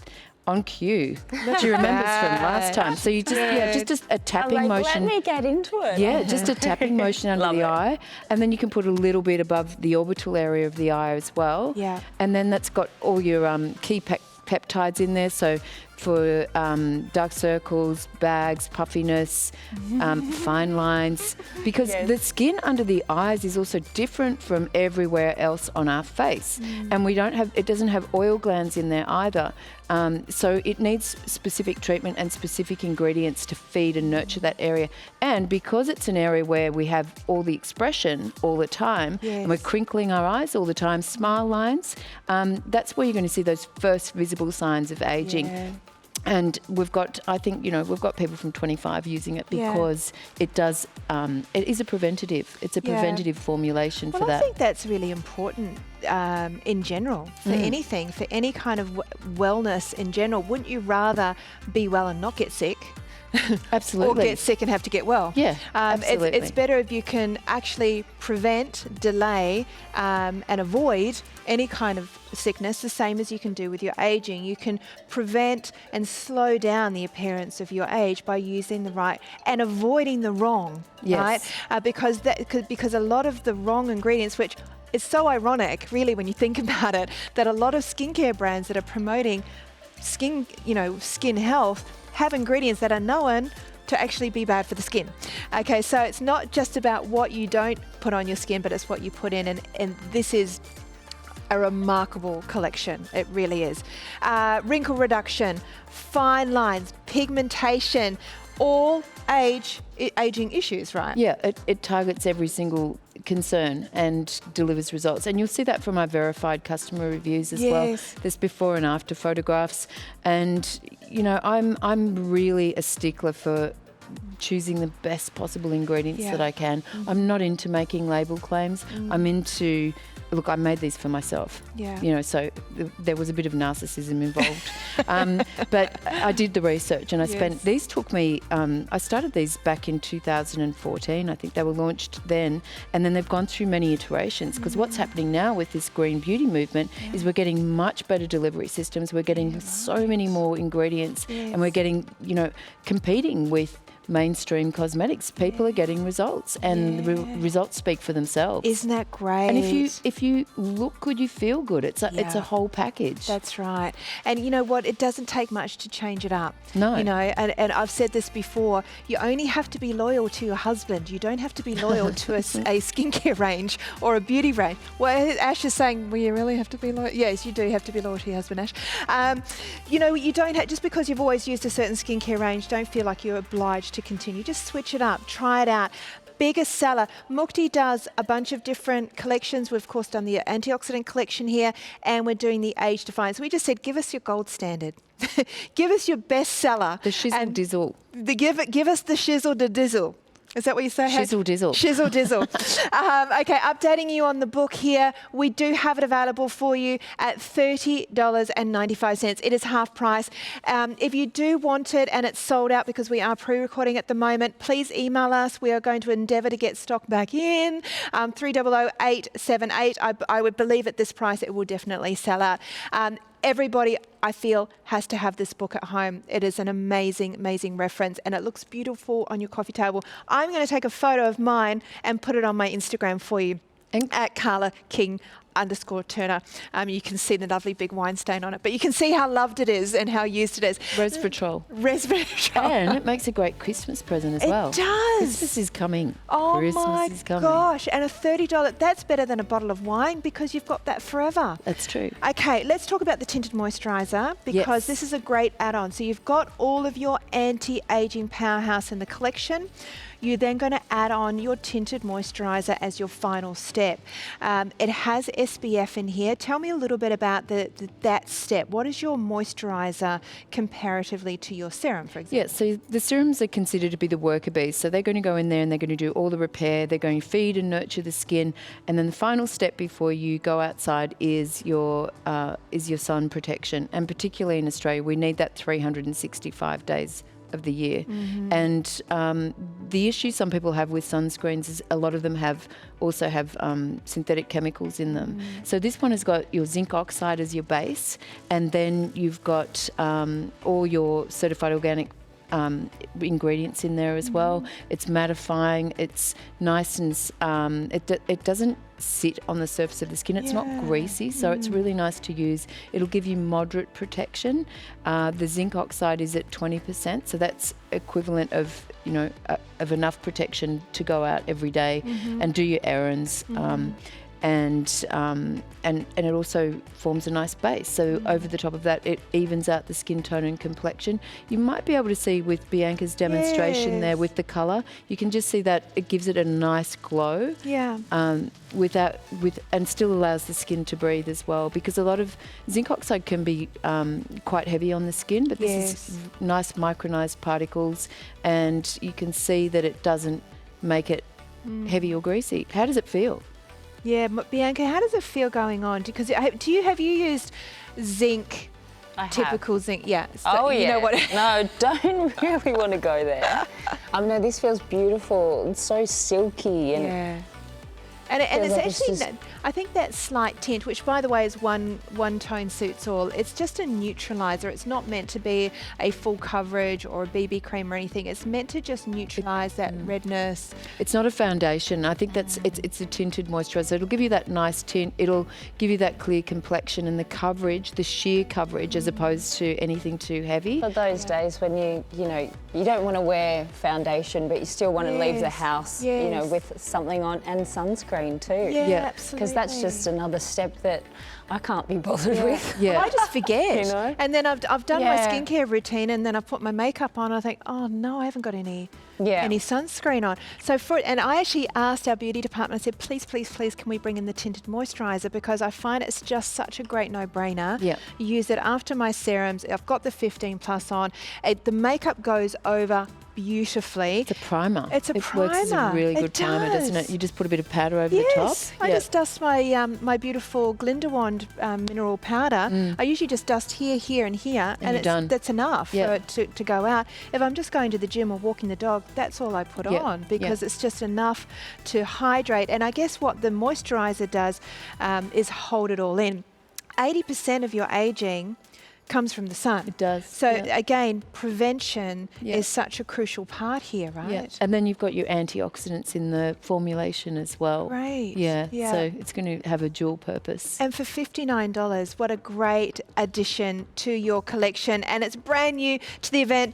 on cue. She remembers from last time. So you just a tapping motion. Let me get into it. Yeah, just a tapping motion under the eye. And then you can put a little bit above the orbital area of the eye as well. Yeah. And then that's got all your key peptides in there. So for dark circles, bags, puffiness, fine lines, because the skin under the eyes is also different from everywhere else on our face, and it doesn't have oil glands in there either. So it needs specific treatment and specific ingredients to feed and nurture that area. And because it's an area where we have all the expression all the time, and we're crinkling our eyes all the time, smile lines, that's where you're going to see those first visible signs of aging. Yeah. And we've got people from 25 using it because it does, it is a preventative. It's a preventative formulation for that. I think that's really important in general for anything, for any kind of wellness in general. Wouldn't you rather be well and not get sick? Absolutely. Or get sick and have to get well. Yeah, absolutely. It's better if you can actually prevent, delay, and avoid any kind of sickness, the same as you can do with your aging. You can prevent and slow down the appearance of your age by using the right and avoiding the wrong, right? Because a lot of the wrong ingredients, which is so ironic, really, when you think about it, that a lot of skincare brands that are promoting skin health have ingredients that are known to actually be bad for the skin. Okay, so it's not just about what you don't put on your skin, but it's what you put in, and this is a remarkable collection. It really is. Wrinkle reduction, fine lines, pigmentation, all aging issues, right? Yeah, it targets every single concern and delivers results. And you'll see that from our verified customer reviews as well. There's before and after photographs. And, I'm really a stickler for choosing the best possible ingredients that I can. I'm not into making label claims. I'm into, look, I made these for myself. You know, so there was a bit of narcissism involved. But I did the research and I spent, these took me, I started these back in 2014. I think they were launched then. And then they've gone through many iterations, because what's happening now with this green beauty movement is we're getting much better delivery systems. We're getting so many more ingredients and we're getting, you know, competing with mainstream cosmetics. People are getting results, and the results speak for themselves. Isn't that great? And if you look good, you feel good. It's a whole package. That's right. And you know what? It doesn't take much to change it up. No. You know, and I've said this before, you only have to be loyal to your husband. You don't have to be loyal to a skincare range or a beauty range. Well, Ash is saying, well, you really have to be loyal. Yes, you do have to be loyal to your husband, Ash. You know, you don't have, just because you've always used a certain skincare range, don't feel like you're obliged to continue. Just switch it up, try it out. Biggest seller. Mukti does a bunch of different collections. We've of course done the antioxidant collection here, and we're doing the Age Defiance. We just said, give us your gold standard. Give us your best seller. The shizzle dizzle. Give us the shizzle to dizzle. Is that what you say? Shizzle dizzle. Shizzle dizzle. Okay, updating you on the book here. We do have it available for you at $30.95. It is half price. If you do want it and it's sold out because we are pre-recording at the moment, please email us. We are going to endeavour to get stock back in. 300878. I would believe at this price it will definitely sell out. Everybody, I feel, has to have this book at home. It is an amazing, amazing reference, and it looks beautiful on your coffee table. I'm going to take a photo of mine and put it on my Instagram for you at Carla King_Turner. You can see the lovely big wine stain on it, but you can see how loved it is and how used it is. Resveratrol. Resveratrol. And it makes a great Christmas present as well. It does. Christmas is coming. Oh Christmas is coming. gosh. And a $30, that's better than a bottle of wine because you've got that forever. That's true. Okay, let's talk about the Tinted Moisturizer because this is a great add-on. So you've got all of your anti-aging powerhouse in the collection. You're then going to add on your Tinted Moisturizer as your final step. It has SPF in here. Tell me a little bit about that step. What is your moisturizer comparatively to your serum, for example? Yeah, so the serums are considered to be the worker bees. So they're going to go in there and they're going to do all the repair. They're going to feed and nurture the skin. And then the final step before you go outside is your sun protection. And particularly in Australia, we need that 365 days of the year. And the issue some people have with sunscreens is a lot of them also have synthetic chemicals in them. So this one has got your zinc oxide as your base, and then you've got all your certified organic ingredients in there as well. It's mattifying, it's nice, and it doesn't sit on the surface of the skin. It's not greasy, so it's really nice to use. It'll give you moderate protection. The zinc oxide is at 20%, so that's equivalent of of enough protection to go out every day and do your errands. And it also forms a nice base. So over the top of that, it evens out the skin tone and complexion. You might be able to see with Bianca's demonstration there with the colour, you can just see that it gives it a nice glow. And still allows the skin to breathe as well, because a lot of zinc oxide can be quite heavy on the skin, but this is nice micronized particles, and you can see that it doesn't make it heavy or greasy. How does it feel? Yeah, Bianca, how does it feel going on? Because have you used zinc? Typical zinc, yeah. So you know what? No, don't really want to go there. No, this feels beautiful. It's so silky and. And it's actually, I think that slight tint, which by the way is one tone suits all, it's just a neutralizer. It's not meant to be a full coverage or a BB cream or anything. It's meant to just neutralize that redness. It's not a foundation. I think it's a tinted moisturizer. It'll give you that nice tint. It'll give you that clear complexion and the coverage, the sheer coverage, as opposed to anything too heavy. For those days when you don't want to wear foundation, but you still want to leave the house, with something on and sunscreen too. Yeah, absolutely. Because that's just another step that I can't be bothered with. Yeah. Well, I just forget. And then I've done my skincare routine, and then I've put my makeup on, and I think, oh no, I haven't got any sunscreen on. So and I actually asked our beauty department, I said, please, can we bring in the tinted moisturizer, because I find it's just such a great no-brainer. Use it after my serums. I've got the 15+ on. The makeup goes over beautifully. It's a primer. It's a It works as a primer. really good It primer, doesn't does. it? You just put a bit of powder over the top. Yes, I just dust my my beautiful Glindewand mineral powder. I usually just dust here, here, and here, And you're done. that's enough for Yeah. it to go out. If I'm just going to the gym or walking the dog, that's all I put Yeah. on because it's just enough to hydrate. And I guess what the moisturizer does is hold it all in. 80% of your aging comes from the sun. It does. So yeah. again, prevention Yeah. is such a crucial part here, right? Yeah. And then you've got your antioxidants in the formulation as well. Great. Yeah. Yeah. So it's going to have a dual purpose. And for $59, what a great addition to your collection. And it's brand new to the event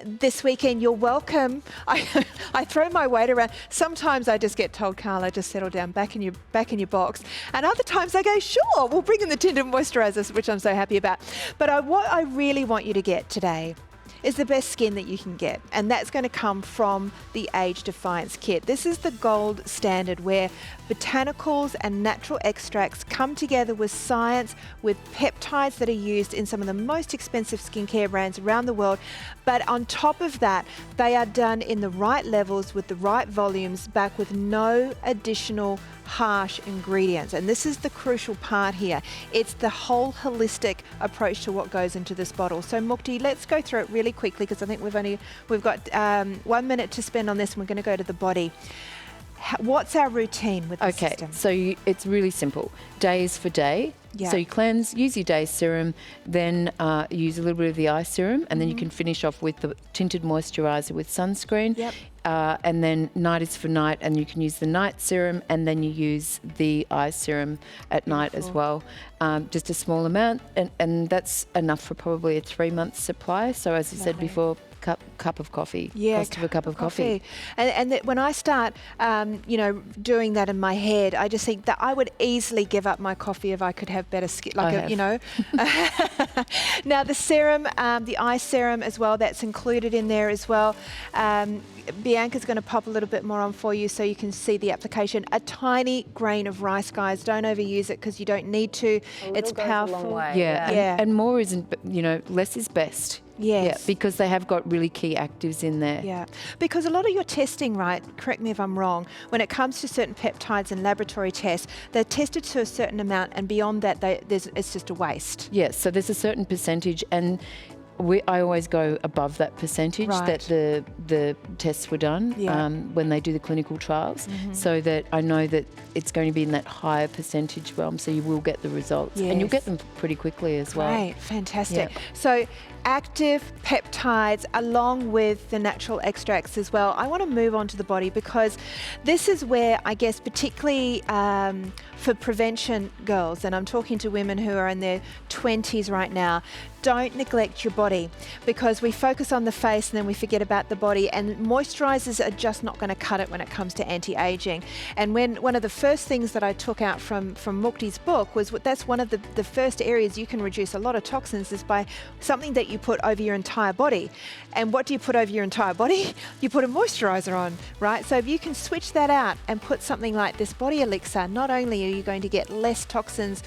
this weekend. You're welcome. I throw my weight around. Sometimes I just get told, Carla, just settle down, back in your box. And other times I go, sure, we'll bring in the Tinted Moisturizer, which I'm so happy about. But what I really want you to get today is the best skin that you can get, and that's going to come from the Age Defiance Kit. This is the gold standard where botanicals and natural extracts come together with science, with peptides that are used in some of the most expensive skincare brands around the world. But on top of that, they are done in the right levels with the right volumes, back with no additional harsh ingredients. And this is the crucial part here. It's the whole holistic approach to what goes into this bottle. So Mukti, let's go through it really quickly because I think we've got 1 minute to spend on this, and we're going to go to the body. What's our routine with the system? So it's really simple. Day is for day. Yeah. So you cleanse, use your day serum, then use a little bit of the eye serum, and then you can finish off with the tinted moisturizer with sunscreen. Yep. And then night is for night, and you can use the night serum, and then you use the eye serum at night as well. Just a small amount, and that's enough for probably a 3-month supply. So as I said Lovely. before, cup of coffee. Yeah, Cost of a cup of coffee. And when I start, doing that in my head, I just think that I would easily give up my coffee if I could have better skin. Now the serum, the eye serum as well, that's included in there as well. Bianca's going to pop a little bit more on for you so you can see the application. A tiny grain of rice, guys. Don't overuse it because you don't need to. It's goes a powerful. long way. Yeah, Yeah. And more isn't, less is best. Yes. Yeah, because they have got really key actives in there. Yeah, because a lot of your testing, right, correct me if I'm wrong, when it comes to certain peptides and laboratory tests, they're tested to a certain amount, and beyond that, it's just a waste. Yeah, so there's a certain percentage, and I always go above that percentage Right. that the tests were done when they do the clinical trials, so that I know that it's going to be in that higher percentage realm, so you will get the results. And you'll get them pretty quickly as well. Great, fantastic. Yeah. So active peptides along with the natural extracts as well. I want to move on to the body because this is where I guess particularly for prevention girls, and I'm talking to women who are in their 20s right now, don't neglect your body because we focus on the face and then we forget about the body, and moisturizers are just not going to cut it when it comes to anti-aging. And one of the first things that I took out from Mukti's book was that's one of the first areas you can reduce a lot of toxins is by something that you put over your entire body. And what do you put over your entire body? You put a moisturizer on, right? So if you can switch that out and put something like this body elixir, not only are you going to get less toxins,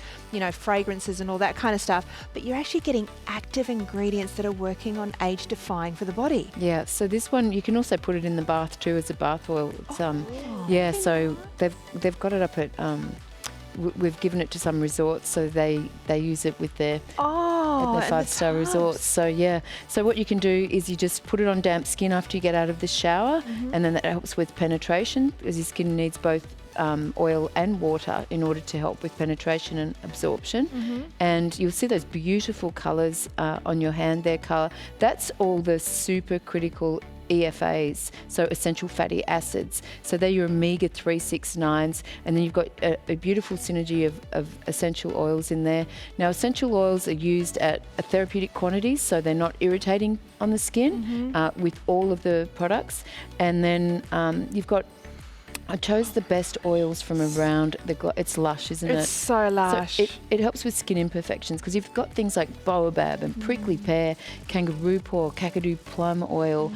fragrances and all that kind of stuff, but you're actually getting active ingredients that are working on age defying for the body. Yeah, so this one you can also put it in the bath too as a bath oil. It's, so they've got it up at we've given it to some resorts, so they use it with their at their 5-star resorts. So what you can do is you just put it on damp skin after you get out of the shower, and then that helps with penetration because your skin needs both oil and water in order to help with penetration and absorption. And you'll see those beautiful colours on your hand there, Carla. That's all the super critical EFAs, so essential fatty acids. So they're your omega-3, 6, 9s, and then you've got a beautiful synergy of essential oils in there. Now, essential oils are used at a therapeutic quantities, so they're not irritating on the skin with all of the products. And then you've got I chose the best oils from around it's lush, isn't it? It's so lush. So it helps with skin imperfections because you've got things like baobab and prickly pear, kangaroo paw, Kakadu plum oil,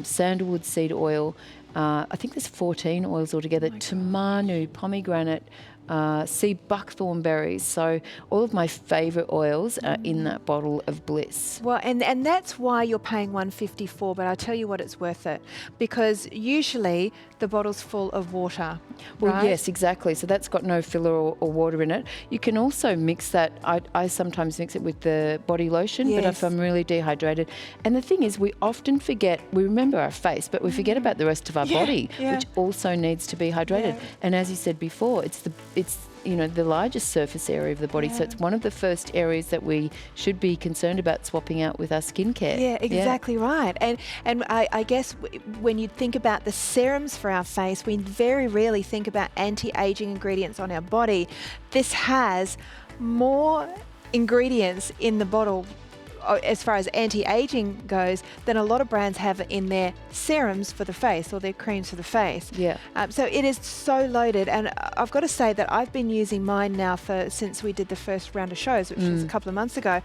sandalwood seed oil. I think there's 14 oils altogether. Tamanu, pomegranate, sea buckthorn berries. So all of my favourite oils are in that bottle of bliss. Well, and that's why you're paying $154, but I'll tell you what, it's worth it, because usually the bottle's full of water. Well, right? yes, exactly. So that's got no filler or water in it. You can also mix that. I sometimes mix it with the body lotion, but if I'm really dehydrated. And the thing is, we often forget, we remember our face, but we forget about the rest of our body, which also needs to be hydrated. And as you said before, it's the largest surface area of the body, so it's one of the first areas that we should be concerned about swapping out with our skincare. Yeah, exactly right. And I guess when you think about the serums for our face, we very rarely think about anti-aging ingredients on our body. This has more ingredients in the bottle as far as anti-aging goes than a lot of brands have in their serums for the face or their creams for the face. Yeah. So it is so loaded, and I've got to say that I've been using mine now since we did the first round of shows, which was a couple of months ago.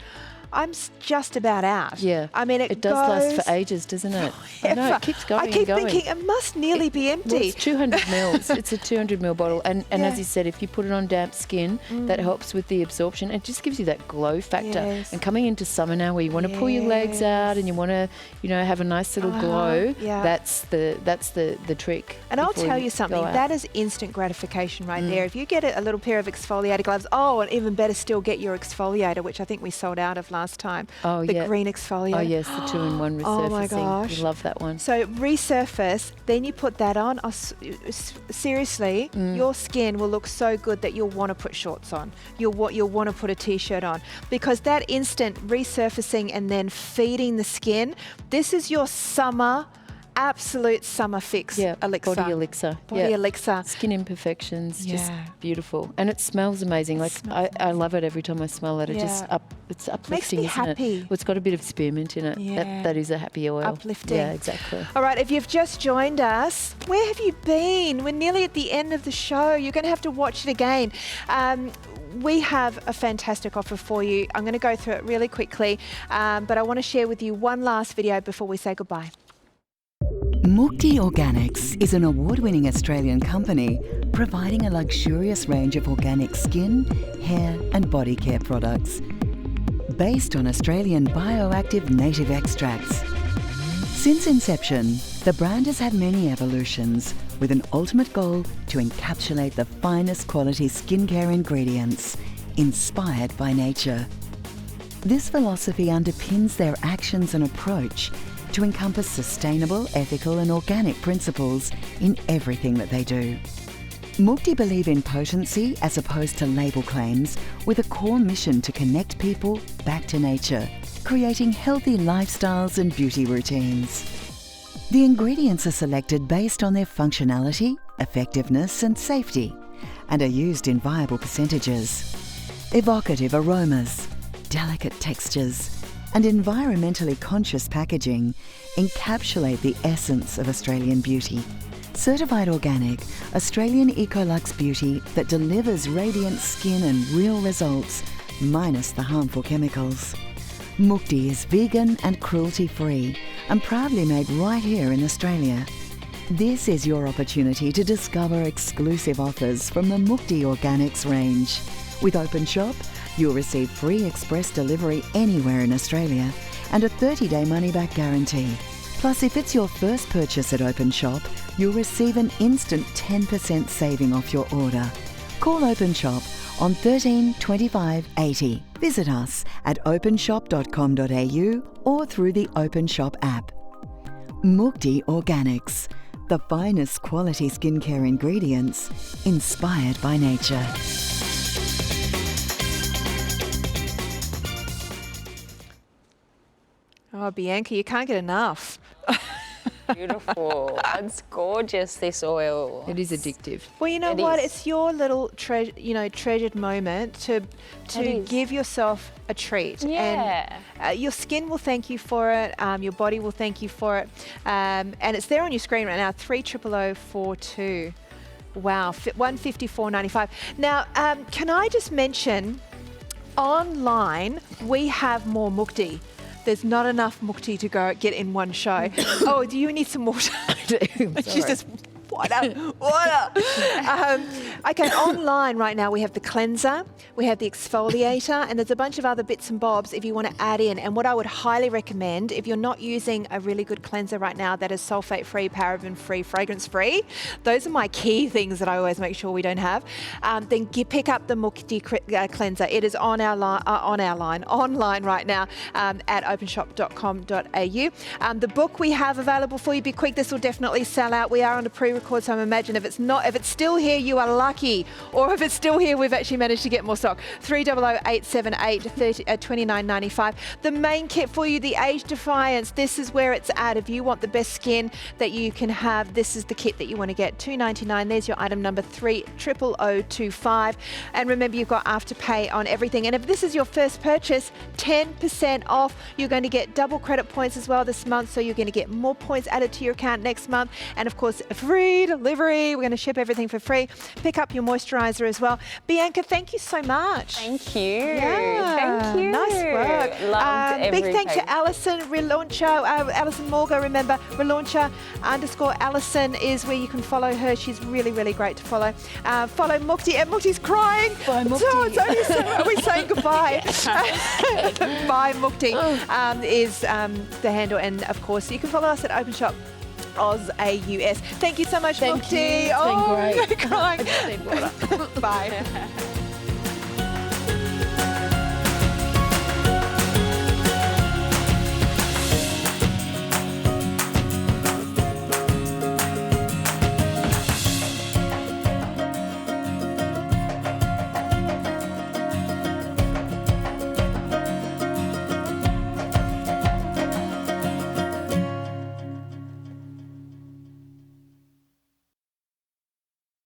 I'm just about out. Yeah. I mean, it does goes last for ages, doesn't it? I know, it keeps going. I keep and going. thinking it must nearly be empty. Well, it's 200 mils. It's a 200 ml bottle, and as you said, if you put it on damp skin, that helps with the absorption. It just gives you that glow factor. Yes. And coming into summer now, where you want to pull your legs out and you want to, have a nice little glow, that's the trick. And I'll tell you go something, out. that is instant gratification right there. If you get a little pair of exfoliator gloves, and even better still, get your exfoliator, which I think we sold out of last time. The green exfoliator. Oh yes, the 2-in-1 resurfacing. Oh my gosh. We love that one. So resurface, then you put that on. Seriously, your skin will look so good that you'll want to put shorts on. You'll want to put a t-shirt on, because that instant resurfacing and then feeding the skin, this is your absolute summer fix. Elixir. Body elixir. Body elixir. Skin imperfections, just beautiful. And it smells amazing. I love it every time I smell it. It just it's uplifting, Makes me isn't happy. it? Well, it's got a bit of spearmint in it. That is a happy oil. Uplifting. Yeah, exactly. All right, if you've just joined us, where have you been? We're nearly at the end of the show. You're going to have to watch it again. We have a fantastic offer for you. I'm going to go through it really quickly, but I want to share with you one last video before we say goodbye. Mukti Organics is an award-winning Australian company providing a luxurious range of organic skin, hair and body care products based on Australian bioactive native extracts. Since inception, the brand has had many evolutions with an ultimate goal to encapsulate the finest quality skincare ingredients inspired by nature. This philosophy underpins their actions and approach to encompass sustainable, ethical and organic principles in everything that they do. Mukti believe in potency as opposed to label claims, with a core mission to connect people back to nature, creating healthy lifestyles and beauty routines. The ingredients are selected based on their functionality, effectiveness and safety, and are used in viable percentages. Evocative aromas, delicate textures, and environmentally conscious packaging encapsulate the essence of Australian beauty. Certified organic, Australian Ecolux beauty that delivers radiant skin and real results, minus the harmful chemicals. Mukti is vegan and cruelty-free and proudly made right here in Australia. This is your opportunity to discover exclusive offers from the Mukti Organics range. With Openshop, you'll receive free express delivery anywhere in Australia and a 30-day money-back guarantee. Plus, if it's your first purchase at Openshop, you'll receive an instant 10% saving off your order. Call Openshop on 13 25 80. Visit us at openshop.com.au or through the Openshop app. Mukti Organics, the finest quality skincare ingredients inspired by nature. Oh, Bianca, you can't get enough. Beautiful. It's gorgeous, this oil. It is addictive. Well, you know what? It's your little treasured moment to give yourself a treat. Yeah. And your skin will thank you for it. Your body will thank you for it. And it's there on your screen right now, 300042. Wow, $154.95. Now, can I just mention, online we have more Mukti. There's not enough Mukti to get in one show. Oh, do you need some water? I do. She's just water. Okay, online right now we have the cleanser, we have the exfoliator, and there's a bunch of other bits and bobs if you want to add in. And what I would highly recommend, if you're not using a really good cleanser right now that is sulfate-free, paraben-free, fragrance-free, those are my key things that I always make sure we don't have, then pick up the Mukti cleanser. It is on our line, online right now at openshop.com.au. The book we have available for you, be quick, this will definitely sell out. We are on a pre-record, so I imagine if it's still here, you are lucky. Or if it's still here, we've actually managed to get more stock. 300-878-29.95. The main kit for you, the Age Defiance, this is where it's at. If you want the best skin that you can have, this is the kit that you want to get. $2.99. There's your item number 30025. And remember, you've got Afterpay on everything. And if this is your first purchase, 10% off. You're going to get double credit points as well this month, so you're going to get more points added to your account next month. And of course, free delivery. We're going to ship everything for free. Pick up your moisturizer as well. Bianca, thank you so much. Thank you. Yeah. Thank you. Nice work. Loved every big thanks page. to Alison, Relauncher, Alison Morga, remember, Relauncher _Alison is where you can follow her. She's really, really great to follow. Follow Mukti, and Mukti's crying. Bye, Mukti. So it's only are we saying goodbye? Bye, Mukti is the handle. And of course, you can follow us at Openshop Oz AUS. Thank you so much, Thank Mukti. you. It's been great. Crying. I just need water. Bye.